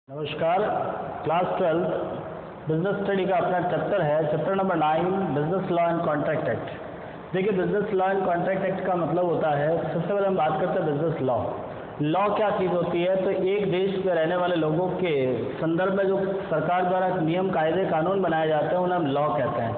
नमस्कार। Class 12 business study का अपना चैप्टर है, chapter number 9 business law and contract act. देखिए, business law and contract act का मतलब होता है, सबसे पहले हम बात करते हैं बिजनेस लॉ। लॉ क्या चीज़ होती है? तो एक देश में रहने वाले लोगों के संदर्भ में जो सरकार द्वारा नियम कायदे कानून बनाए जाते हैं उन्हें हम लॉ कहते हैं।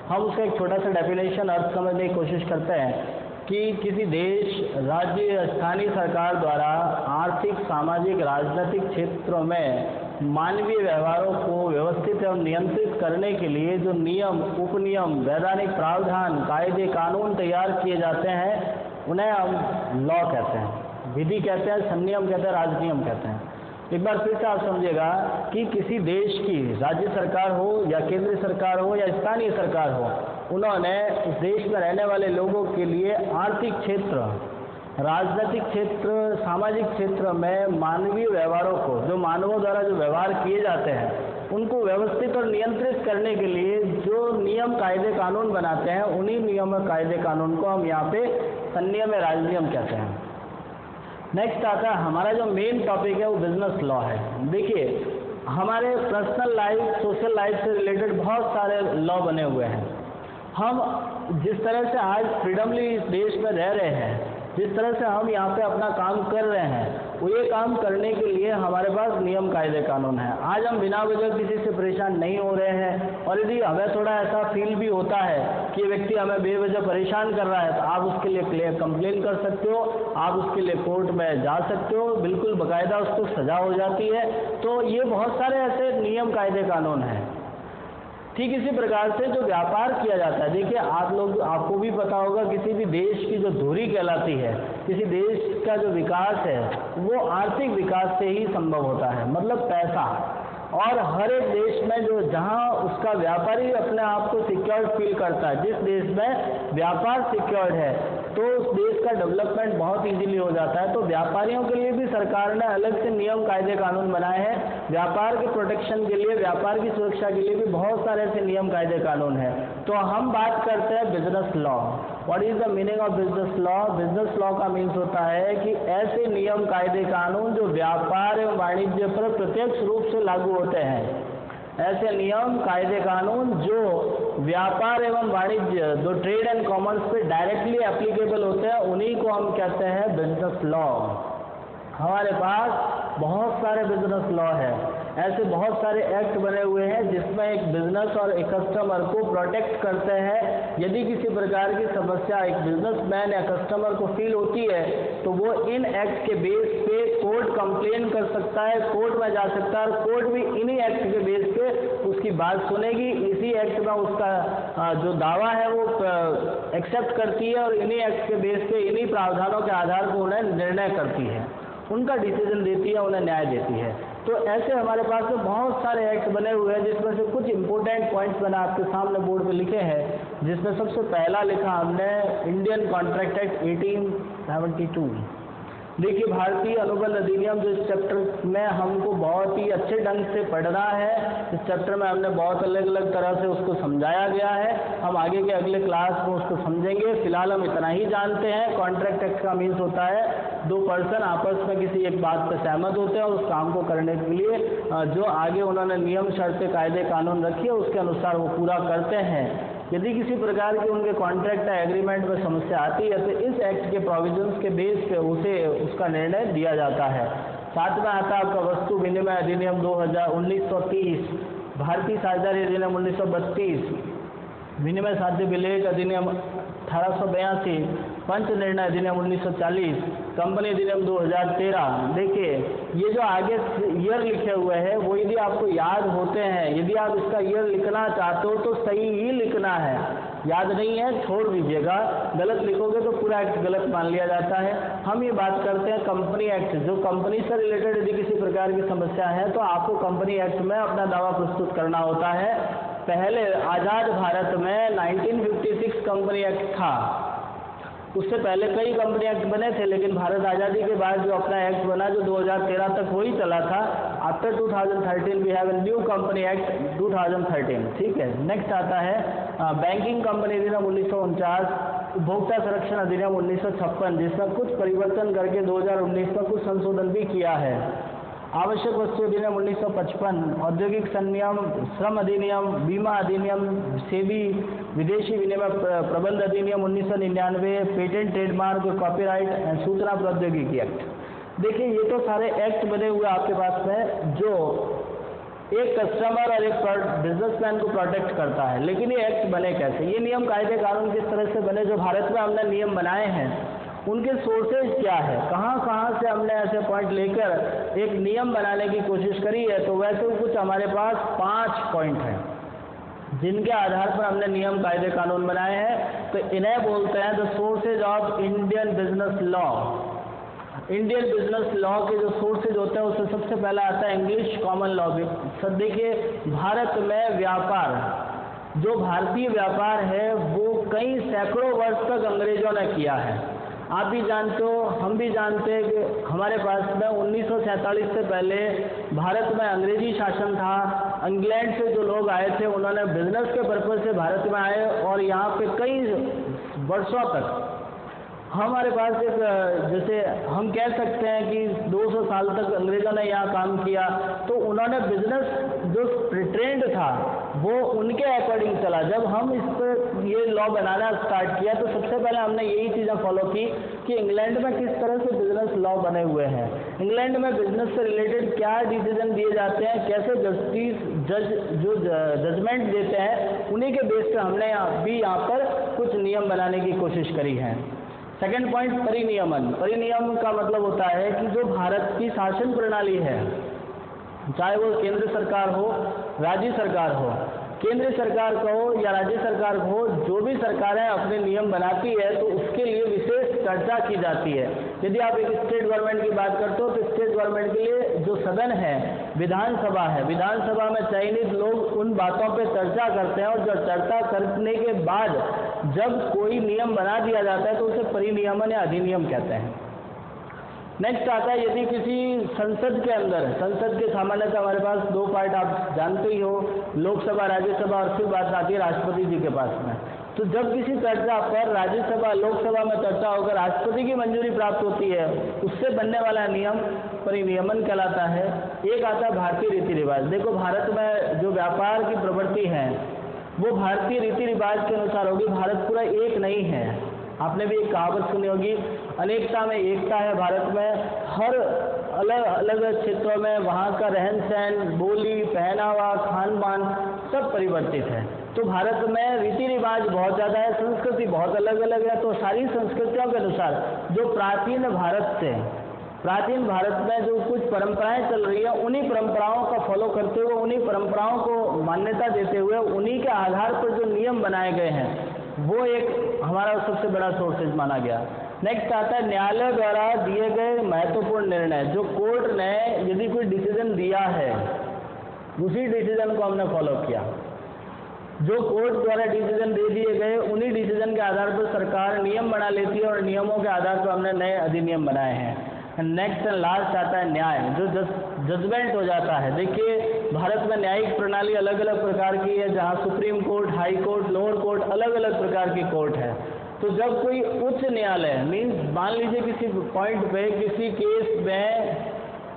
हम उसका एक छोटा सा डेफिनेशन अर्थ समझने की कोशिश करते हैं कि किसी देश, राज्य या स्थानीय सरकार द्वारा आर्थिक, सामाजिक, राजनीतिक क्षेत्रों में मानवीय व्यवहारों को व्यवस्थित एवं नियंत्रित करने के लिए जो नियम, उपनियम, वैधानिक प्रावधान, कायदे कानून तैयार किए जाते हैं उन्हें हम लॉ कहते हैं, विधि कहते हैं, संनियम कहते हैं, राजनियम कहते हैं। एक बार फिर से आप समझिएगा कि किसी देश की राज्य सरकार हो या केंद्रीय सरकार हो या स्थानीय सरकार हो, उन्होंने उस देश में रहने वाले लोगों के लिए आर्थिक क्षेत्र, राजनीतिक क्षेत्र, सामाजिक क्षेत्र में मानवीय व्यवहारों को, जो मानवों द्वारा जो व्यवहार किए जाते हैं उनको व्यवस्थित और नियंत्रित करने के लिए जो नियम कायदे कानून बनाते हैं, उन्हीं नियम और कायदे कानून को हम यहाँ पे संनियम या राजनियम कहते हैं। नेक्स्ट आता है हमारा जो मेन टॉपिक है वो बिजनेस लॉ है। देखिए, हमारे पर्सनल लाइफ, सोशल लाइफ से रिलेटेड बहुत सारे लॉ बने हुए हैं। हम जिस तरह से आज फ्रीडमली इस देश में रह रहे हैं, जिस तरह से हम यहाँ पे अपना काम कर रहे हैं, वो ये काम करने के लिए हमारे पास नियम कायदे कानून है। आज हम बिना वजह किसी से परेशान नहीं हो रहे हैं, और यदि हमें थोड़ा ऐसा फील भी होता है कि व्यक्ति हमें बेवजह परेशान कर रहा है, तो आप उसके लिए कंप्लेन कर सकते हो, आप उसके लिए कोर्ट में जा सकते हो, बिल्कुल बाकायदा उसको सजा हो जाती है। तो ये बहुत सारे ऐसे नियम कायदे कानून हैं। ठीक इसी प्रकार से जो व्यापार किया जाता है, देखिए आपको भी पता होगा, किसी भी देश की जो धुरी कहलाती है, किसी देश का जो विकास है वो आर्थिक विकास से ही संभव होता है, मतलब पैसा। और हर एक देश में जो जहाँ उसका व्यापारी अपने आप को सिक्योर्ड फील करता है, जिस देश में व्यापार सिक्योर्ड है, तो उस देश का डेवलपमेंट बहुत इजीली हो जाता है। तो व्यापारियों के लिए भी सरकार ने अलग से नियम कायदे कानून बनाए हैं। व्यापार के प्रोटेक्शन के लिए, व्यापार की सुरक्षा के लिए भी बहुत सारे ऐसे नियम कायदे कानून हैं। तो हम बात करते हैं business law. What is the meaning of business law? Business law का मीन्स होता है कि ऐसे नियम कायदे कानून जो व्यापार एवं वाणिज्य पर प्रत्यक्ष रूप से लागू होते हैं। ऐसे नियम कायदे कानून जो व्यापार एवं वाणिज्य, जो ट्रेड एंड कॉमर्स पे डायरेक्टली एप्लीकेबल होते हैं, उन्हीं को हम कहते हैं बिजनेस लॉ। हमारे पास बहुत सारे बिजनेस लॉ है, ऐसे बहुत सारे एक्ट बने हुए हैं जिसमें एक बिजनेस और एक कस्टमर को प्रोटेक्ट करते हैं। यदि किसी प्रकार की समस्या एक बिजनेसमैन या कस्टमर को फील होती है, तो वो इन एक्ट के बेस पे कोर्ट कंप्लेन कर सकता है, कोर्ट में जा सकता है, और कोर्ट भी इन्हीं एक्ट के बेस पे उसकी बात सुनेगी। इसी एक्ट में उसका जो दावा है वो एक्सेप्ट करती है, और इन्हीं एक्ट के बेस पे, इन्हीं प्रावधानों के आधार पर उन्हें निर्णय करती है, उनका डिसीजन देती है, उन्हें न्याय देती है। तो ऐसे हमारे पास में बहुत सारे एक्ट बने हुए हैं, जिसमें से कुछ इंपॉर्टेंट पॉइंट्स मैंने आपके सामने बोर्ड पे लिखे हैं। जिसमें सबसे पहला लिखा हमने इंडियन कॉन्ट्रैक्ट एक्ट 1872। देखिए, भारतीय अनुबंध अधिनियम, जो इस चैप्टर में हमको बहुत ही अच्छे ढंग से पढ़ना है। इस चैप्टर में हमने बहुत अलग अलग तरह से उसको समझाया गया है। हम आगे के अगले क्लास में उसको समझेंगे। फिलहाल हम इतना ही जानते हैं, कॉन्ट्रैक्ट एक्ट का मीन्स होता है दो पर्सन आपस में किसी एक बात पर सहमत होते हैं और उस काम को करने के लिए जो आगे उन्होंने नियम, शर्तें, कायदे कानून रखी है उसके अनुसार वो पूरा करते हैं। यदि किसी प्रकार की उनके कॉन्ट्रैक्ट या एग्रीमेंट में समस्या आती है, तो इस एक्ट के प्रोविजंस के बेस पे उसका निर्णय दिया जाता है। साथ में आता है आपका वस्तु विनिमय अधिनियम 1930, भारतीय साझेदारी अधिनियम 1932, विनिमय साध्य विलेख अधिनियम 1882, पंच निर्णय अधिनियम 1940, कंपनी अधिनियम 2013। देखिए, ये जो आगे ईयर लिखे हुए हैं वो यदि आपको याद होते हैं, यदि आप इसका ईयर लिखना चाहते हो तो सही ही लिखना है। याद नहीं है छोड़ दीजिएगा, गलत लिखोगे तो पूरा एक्ट गलत मान लिया जाता है। हम ये बात करते हैं कंपनी एक्ट, जो कंपनी से रिलेटेड यदि किसी प्रकार की समस्या है तो आपको कंपनी एक्ट में अपना दावा प्रस्तुत करना होता है। पहले आज़ाद भारत में 1956 कंपनी एक्ट था। उससे पहले कई कंपनी एक्ट बने थे, लेकिन भारत आज़ादी के बाद जो अपना एक्ट बना, जो 2013 तक वही चला था। After 2013 we have a new company act 2013। ठीक है। नेक्स्ट आता है बैंकिंग कंपनी अधिनियम 1949, उपभोक्ता संरक्षण अधिनियम 1956, जिसमें कुछ परिवर्तन करके 2019 में कुछ संशोधन भी किया है। आवश्यक वस्तु अधिनियम 1955, औद्योगिक संनियम, श्रम अधिनियम, बीमा अधिनियम, सेबी, विदेशी विनिमय प्रबंध अधिनियम 1999, पेटेंट, ट्रेडमार्क, कॉपीराइट एंड सूचना प्रौद्योगिकी एक्ट। देखिए ये तो सारे एक्ट बने हुए आपके पास में जो एक कस्टमर और एक बिजनेसमैन को प्रोटेक्ट करता है। लेकिन ये एक्ट बने कैसे, ये नियम कायदे कानून किस तरह से बने, जो भारत में हमने नियम बनाए हैं उनके सोर्सेज क्या है, कहाँ कहाँ से हमने ऐसे पॉइंट लेकर एक नियम बनाने की कोशिश करी है। तो वैसे कुछ हमारे पास 5 पॉइंट हैं जिनके आधार पर हमने नियम कायदे कानून बनाए हैं। तो इन्हें बोलते हैं the sources of Indian business law. Indian business law के जो सोर्सेज होते हैं उससे सबसे पहला आता है इंग्लिश कॉमन लॉ। सब देखिए भारत में व्यापार, जो भारतीय व्यापार है वो कई सैकड़ों वर्ष तक अंग्रेजों ने किया है। आप भी जानते हो, हम भी जानते हैं कि हमारे पास में 1947 से पहले भारत में अंग्रेजी शासन था। इंग्लैंड से जो लोग आए थे उन्होंने बिजनेस के पर्पज से भारत में आए और यहाँ पे कई वर्षों तक हमारे पास एक, जैसे हम कह सकते हैं कि 200 साल तक अंग्रेजों ने यहाँ काम किया। तो उन्होंने बिजनेस जो ट्रेंड था वो उनके अकॉर्डिंग चला। जब हम इस पर ये लॉ बनाना स्टार्ट किया तो सबसे पहले हमने यही चीज़ें फॉलो की कि इंग्लैंड में किस तरह से बिजनेस लॉ बने हुए हैं, इंग्लैंड में बिजनेस से रिलेटेड क्या डिसीजन दिए जाते हैं, कैसे जजमेंट देते हैं, उन्हीं के बेस पे हमने यहाँ पर कुछ नियम बनाने की कोशिश करी है। Second point परिनियमन। परिनियम का मतलब होता है कि जो भारत की शासन प्रणाली है, चाहे वो केंद्र सरकार हो, राज्य सरकार हो, केंद्र सरकार का हो या राज्य सरकार हो, जो भी सरकारें अपने नियम बनाती है तो उसके लिए विशेष चर्चा की जाती है। यदि आप एक स्टेट गवर्नमेंट की बात करते हो तो स्टेट गवर्नमेंट के लिए जो सदन है विधानसभा है, विधानसभा में चयनित लोग उन बातों पर चर्चा करते हैं और जो चर्चा करने के बाद जब कोई नियम बना दिया जाता है तो उसे परिनियमन या अधिनियम कहते हैं। नेक्स्ट आता है यदि किसी संसद के अंदर, संसद के सामान्यतः हमारे पास 2 पार्ट आप जानते ही हो, लोकसभा राज्यसभा, और फिर बात आती है राष्ट्रपति जी के पास में। तो जब किसी चर्चा पर राज्यसभा लोकसभा में चर्चा होकर राष्ट्रपति की मंजूरी प्राप्त होती है उससे बनने वाला नियम परिनियमन कहलाता है। एक आता है भारतीय रीति रिवाज। देखो भारत में जो व्यापार की प्रवृत्ति है वो भारतीय रीति रिवाज के अनुसार होगी। भारत पूरा एक नहीं है। आपने भी एक कहावत सुनी होगी, अनेकता में एकता है। भारत में हर अलग अलग क्षेत्रों में वहाँ का रहन सहन, बोली, पहनावा, खान पान सब परिवर्तित है। तो भारत में रीति रिवाज बहुत ज़्यादा है, संस्कृति बहुत अलग अलग है। तो सारी संस्कृतियों के अनुसार जो प्राचीन भारत में जो कुछ परंपराएं चल रही है उन्हीं परंपराओं का फॉलो करते हुए, उन्हीं परंपराओं को मान्यता देते हुए, उन्हीं के आधार पर जो नियम बनाए गए हैं वो एक हमारा सबसे बड़ा सोर्सेज माना गया। नेक्स्ट आता है न्यायालय द्वारा दिए गए महत्वपूर्ण निर्णय। जो कोर्ट ने यदि कोई डिसीजन दिया है उसी डिसीजन को हमने फॉलो किया। जो कोर्ट द्वारा डिसीजन दे दिए गए उन्हीं डिसीजन के आधार पर सरकार नियम बना लेती है और नियमों के आधार पर हमने नए अधिनियम बनाए हैं। नेक्स्ट एंड लास्ट आता है न्याय, जो जजमेंट हो जाता है। देखिए भारत में न्यायिक प्रणाली अलग अलग प्रकार की है, जहाँ supreme court, high court, lower court अलग अलग प्रकार की कोर्ट है। तो जब कोई उच्च न्यायालय मीन्स मान लीजिए किसी पॉइंट पे किसी केस में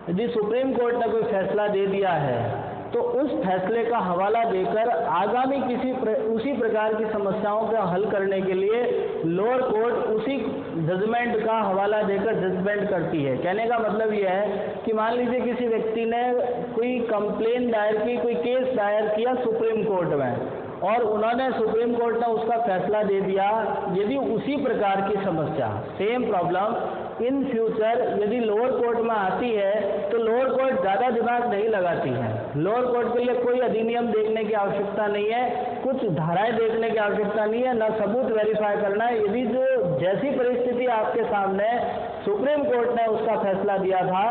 यदि सुप्रीम कोर्ट ने कोई फैसला दे दिया है तो उस फैसले का हवाला देकर आगामी उसी प्रकार की समस्याओं का हल करने के लिए लोअर कोर्ट उसी जजमेंट का हवाला देकर जजमेंट करती है। कहने का मतलब यह है कि मान लीजिए किसी व्यक्ति ने कोई कंप्लेन दायर की, कोई केस दायर किया सुप्रीम कोर्ट में और उन्होंने सुप्रीम कोर्ट ने उसका फैसला दे दिया। यदि उसी प्रकार की समस्या, सेम प्रॉब्लम इन फ्यूचर यदि लोअर कोर्ट में आती है तो लोअर कोर्ट ज़्यादा दिमाग नहीं लगाती है। लोअर कोर्ट के लिए कोई अधिनियम देखने की आवश्यकता नहीं है, कुछ धाराएं देखने की आवश्यकता नहीं है, ना सबूत वेरीफाई करना है। यदि जो जैसी परिस्थिति आपके सामने सुप्रीम कोर्ट ने उसका फैसला दिया था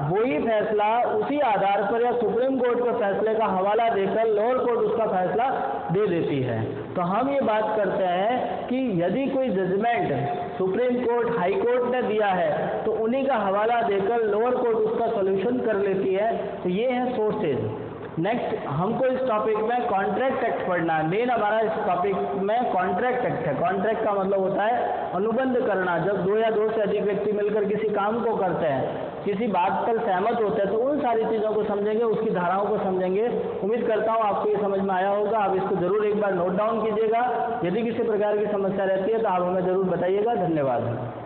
वही फैसला उसी आधार पर या सुप्रीम कोर्ट के फैसले का हवाला देकर लोअर कोर्ट उसका फैसला दे देती है। तो हम ये बात करते हैं कि यदि कोई judgement supreme court, high court ने दिया है तो उन्हीं का हवाला देकर लोअर कोर्ट उसका सॉल्यूशन कर लेती है। तो ये है सोर्सेज। नेक्स्ट हमको इस टॉपिक में कॉन्ट्रैक्ट एक्ट पढ़ना है। मेन हमारा इस टॉपिक में कॉन्ट्रैक्ट एक्ट है। कॉन्ट्रैक्ट का मतलब होता है अनुबंध करना, जब 2 या 2 से अधिक व्यक्ति मिलकर किसी काम को करते हैं। किसी बात पर सहमत होते हैं तो उन सारी चीज़ों को समझेंगे, उसकी धाराओं को समझेंगे। उम्मीद करता हूँ आपको ये समझ में आया होगा। आप इसको ज़रूर एक बार नोट डाउन कीजिएगा। यदि किसी प्रकार की समस्या रहती है तो आप हमें ज़रूर बताइएगा। धन्यवाद।